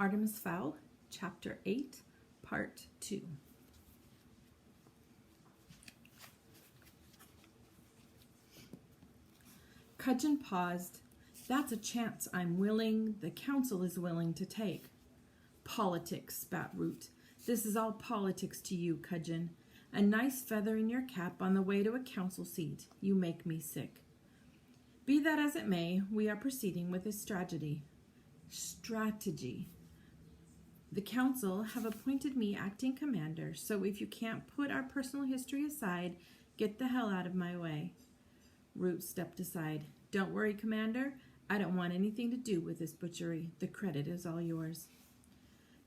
Artemis Fowl, Chapter 8, Part 2. Cudgeon paused. That's a chance the council is willing to take. Politics, spat Root. This is all politics to you, Cudgeon. A nice feather in your cap on the way to a council seat. You make me sick. Be that as it may, we are proceeding with a strategy. The council have appointed me acting commander, so if you can't put our personal history aside, get the hell out of my way. Root stepped aside. Don't worry, Commander. I don't want anything to do with this butchery. The credit is all yours.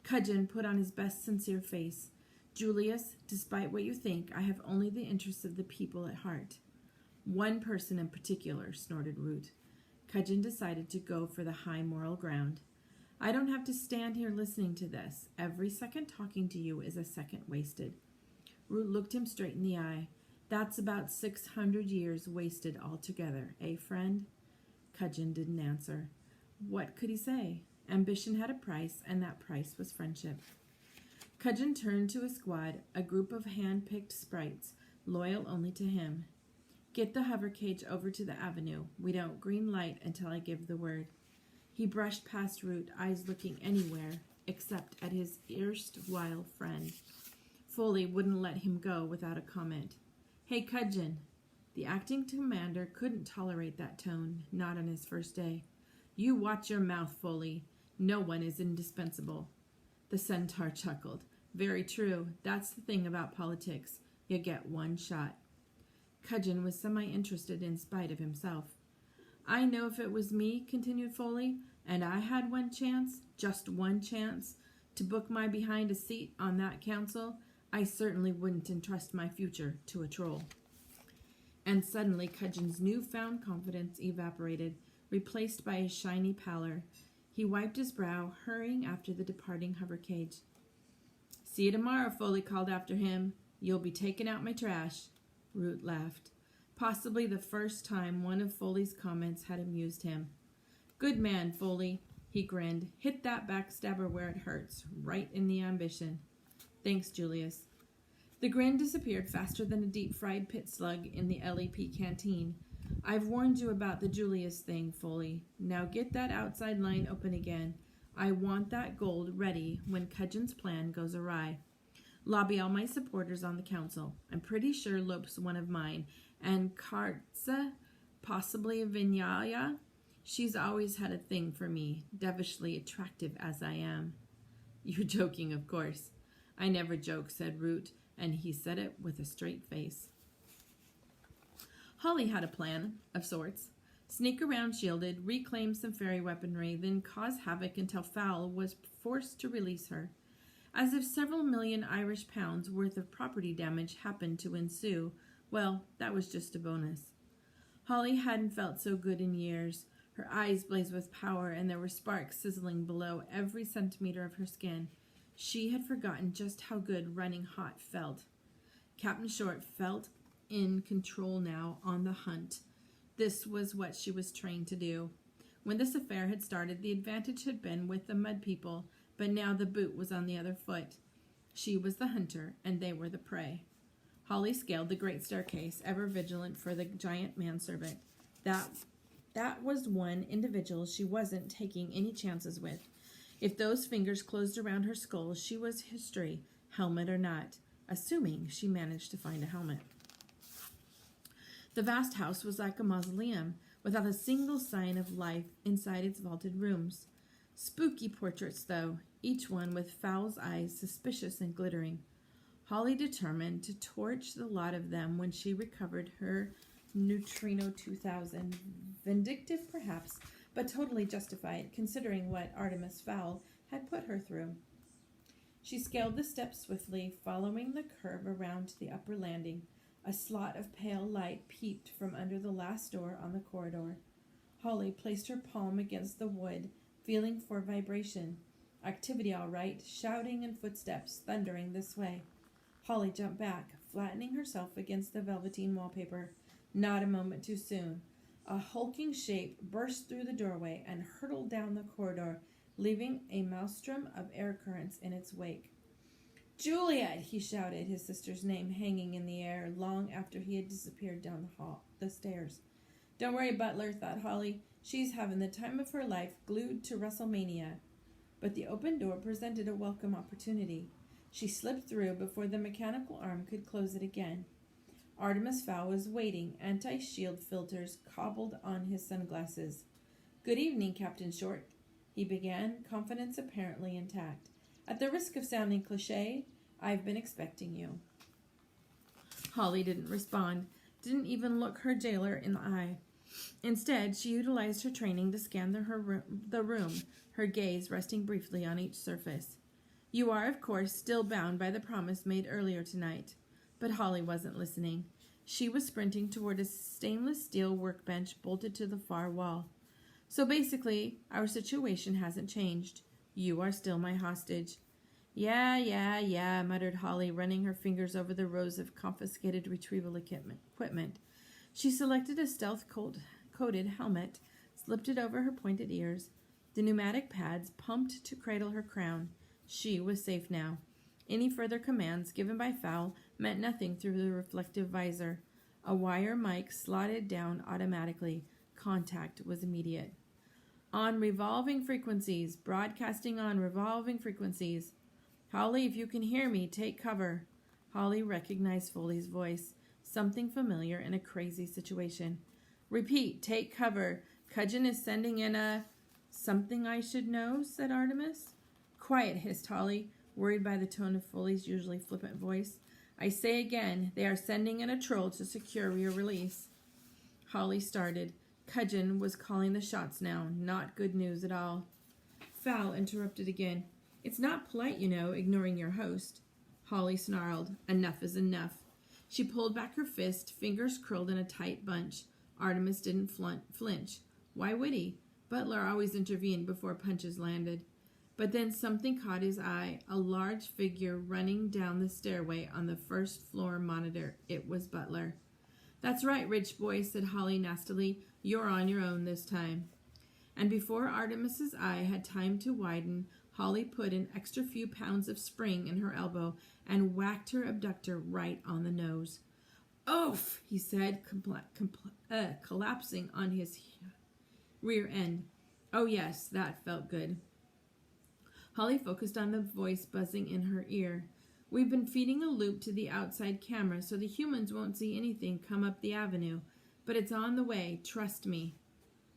Cudgeon put on his best sincere face. Julius, despite what you think, I have only the interests of the people at heart. One person in particular, snorted Root. Cudgeon decided to go for the high moral ground. I don't have to stand here listening to this. Every second talking to you is a second wasted. Root looked him straight in the eye. That's about 600 years wasted altogether, eh, friend? Cudgeon didn't answer. What could he say? Ambition had a price, and that price was friendship. Cudgeon turned to his squad, a group of hand-picked sprites, loyal only to him. Get the hover cage over to the avenue. We don't green light until I give the word. He brushed past Root, eyes looking anywhere except at his erstwhile friend. Foley wouldn't let him go without a comment. Hey, Cudgeon. The acting commander couldn't tolerate that tone, not on his first day. You watch your mouth, Foley. No one is indispensable. The centaur chuckled. Very true. That's the thing about politics. You get one shot. Cudgeon was semi-interested in spite of himself. I know if it was me, continued Foley, and I had one chance, just one chance, to book my behind a seat on that council, I certainly wouldn't entrust my future to a troll. And suddenly Cudgeon's newfound confidence evaporated, replaced by a shiny pallor. He wiped his brow, hurrying after the departing hover cage. See you tomorrow, Foley called after him. You'll be taking out my trash. Root laughed. Possibly the first time one of Foley's comments had amused him. Good man, Foley, he grinned. Hit that backstabber where it hurts, right in the ambition. Thanks, Julius. The grin disappeared faster than a deep-fried pit slug in the LEP canteen. I've warned you about the Julius thing, Foley. Now get that outside line open again. I want that gold ready when Cudgeon's plan goes awry. Lobby all my supporters on the council. I'm pretty sure Lope's one of mine. And Kartza, possibly Vinyaya. She's always had a thing for me, devilishly attractive as I am. You're joking, of course. I never joke, said Root, and he said it with a straight face. Holly had a plan, of sorts. Sneak around shielded, reclaim some fairy weaponry, then cause havoc until Fowl was forced to release her. As if several million Irish pounds worth of property damage happened to ensue, well, that was just a bonus. Holly hadn't felt so good in years. Her eyes blazed with power, and there were sparks sizzling below every centimeter of her skin. She had forgotten just how good running hot felt. Captain Short felt in control now, on the hunt. This was what she was trained to do. When this affair had started, the advantage had been with the mud people, but now the boot was on the other foot. She was the hunter, and they were the prey. Holly scaled the great staircase, ever vigilant for the giant manservant. That was one individual she wasn't taking any chances with. If those fingers closed around her skull, she was history, helmet or not, assuming she managed to find a helmet. The vast house was like a mausoleum, without a single sign of life inside its vaulted rooms. Spooky portraits, though, each one with Fowl's eyes suspicious and glittering. Holly determined to torch the lot of them when she recovered her Neutrino 2000. Vindictive, perhaps, but totally justified, considering what Artemis Fowl had put her through. She scaled the steps swiftly, following the curve around to the upper landing. A slot of pale light peeped from under the last door on the corridor. Holly placed her palm against the wood, feeling for vibration. Activity all right, shouting and footsteps thundering this way. Holly jumped back, flattening herself against the velveteen wallpaper. Not a moment too soon. A hulking shape burst through the doorway and hurtled down the corridor, leaving a maelstrom of air currents in its wake. "Juliet!" he shouted, his sister's name hanging in the air long after he had disappeared down the stairs. "Don't worry, Butler," thought Holly. "She's having the time of her life, glued to WrestleMania." But the open door presented a welcome opportunity. She slipped through before the mechanical arm could close it again. Artemis Fowl was waiting, anti-shield filters cobbled on his sunglasses. "Good evening, Captain Short," he began, confidence apparently intact. "At the risk of sounding cliché, I've been expecting you." Holly didn't respond, didn't even look her jailer in the eye. Instead, she utilized her training to scan the room, her gaze resting briefly on each surface. "You are, of course, still bound by the promise made earlier tonight." But Holly wasn't listening. She was sprinting toward a stainless steel workbench bolted to the far wall. "So basically, our situation hasn't changed. You are still my hostage." Yeah, muttered Holly, running her fingers over the rows of confiscated retrieval equipment. She selected a stealth-coated helmet, slipped it over her pointed ears. The pneumatic pads pumped to cradle her crown. She was safe now. Any further commands given by Fowl meant nothing through the reflective visor. A wire mic slotted down automatically. Contact was immediate. "On revolving frequencies. Broadcasting on revolving frequencies." "Holly, if you can hear me, take cover." Holly recognized Foley's voice. Something familiar in a crazy situation. "Repeat, take cover. Cudgeon is sending in a—" "Something I should know?" said Artemis. "Quiet," hissed Holly, worried by the tone of Foley's usually flippant voice. "I say again, they are sending in a troll to secure your release." Holly started. Cudgeon was calling the shots now. Not good news at all. Fowl interrupted again. "It's not polite, you know, ignoring your host." Holly snarled. Enough is enough. She pulled back her fist, fingers curled in a tight bunch. Artemis didn't flinch. Why would he? Butler always intervened before punches landed. But then something caught his eye, a large figure running down the stairway on the first floor monitor. It was Butler. "That's right, rich boy," said Holly nastily. "You're on your own this time." And before Artemis's eye had time to widen, Holly put an extra few pounds of spring in her elbow and whacked her abductor right on the nose. "Oof," he said, collapsing on his rear end. Oh yes, that felt good. Holly focused on the voice buzzing in her ear. "We've been feeding a loop to the outside camera so the humans won't see anything come up the avenue. But it's on the way, trust me."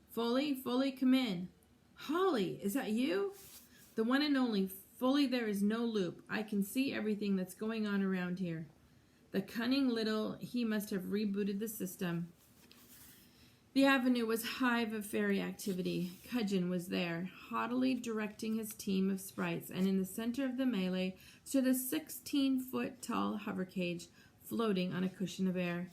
Foley, come in." "Holly, is that you?" "The one and only. Foley, there is no loop. I can see everything that's going on around here." The cunning little, he must have rebooted the system. The avenue was a hive of fairy activity. Cudgeon was there, haughtily directing his team of sprites, and in the center of the melee stood a 16-foot-tall hover cage floating on a cushion of air.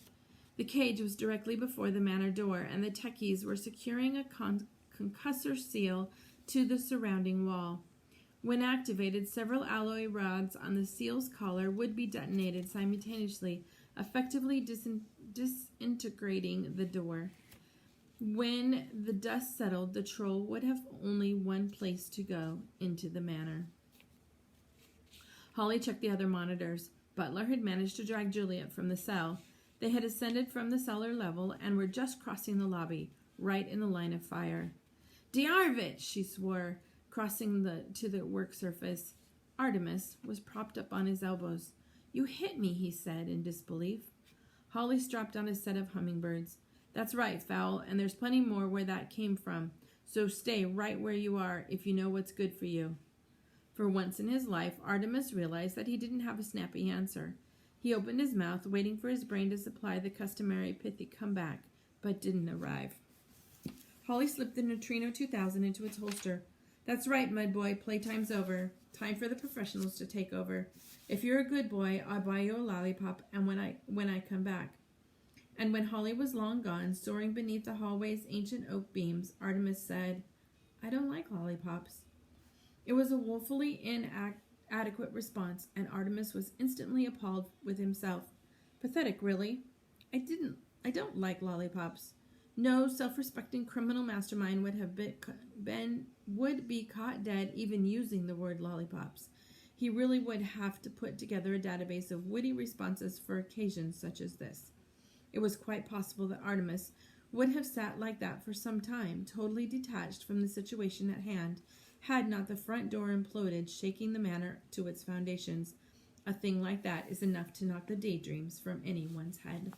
The cage was directly before the manor door, and the techies were securing a concussor seal to the surrounding wall. When activated, several alloy rods on the seal's collar would be detonated simultaneously, effectively disintegrating the door. When the dust settled, the troll would have only one place to go, into the manor. Holly checked the other monitors. Butler had managed to drag Juliet from the cell. They had ascended from the cellar level and were just crossing the lobby, right in the line of fire. "Diarvich!" she swore, crossing to the work surface. Artemis was propped up on his elbows. "You hit me," he said in disbelief. Holly strapped on a set of hummingbirds. "That's right, Fowl, and there's plenty more where that came from. So stay right where you are if you know what's good for you." For once in his life, Artemis realized that he didn't have a snappy answer. He opened his mouth, waiting for his brain to supply the customary pithy comeback, but didn't arrive. Holly slipped the Neutrino 2000 into its holster. "That's right, mud boy, playtime's over. Time for the professionals to take over. If you're a good boy, I'll buy you a lollipop and when I come back." And when Holly was long gone, soaring beneath the hallway's ancient oak beams, Artemis said, "I don't like lollipops." It was a woefully inadequate response, and Artemis was instantly appalled with himself. Pathetic, really. I don't like lollipops." No self-respecting criminal mastermind would be caught dead even using the word lollipops. He really would have to put together a database of witty responses for occasions such as this. It was quite possible that Artemis would have sat like that for some time, totally detached from the situation at hand, had not the front door imploded, shaking the manor to its foundations. A thing like that is enough to knock the daydreams from anyone's head.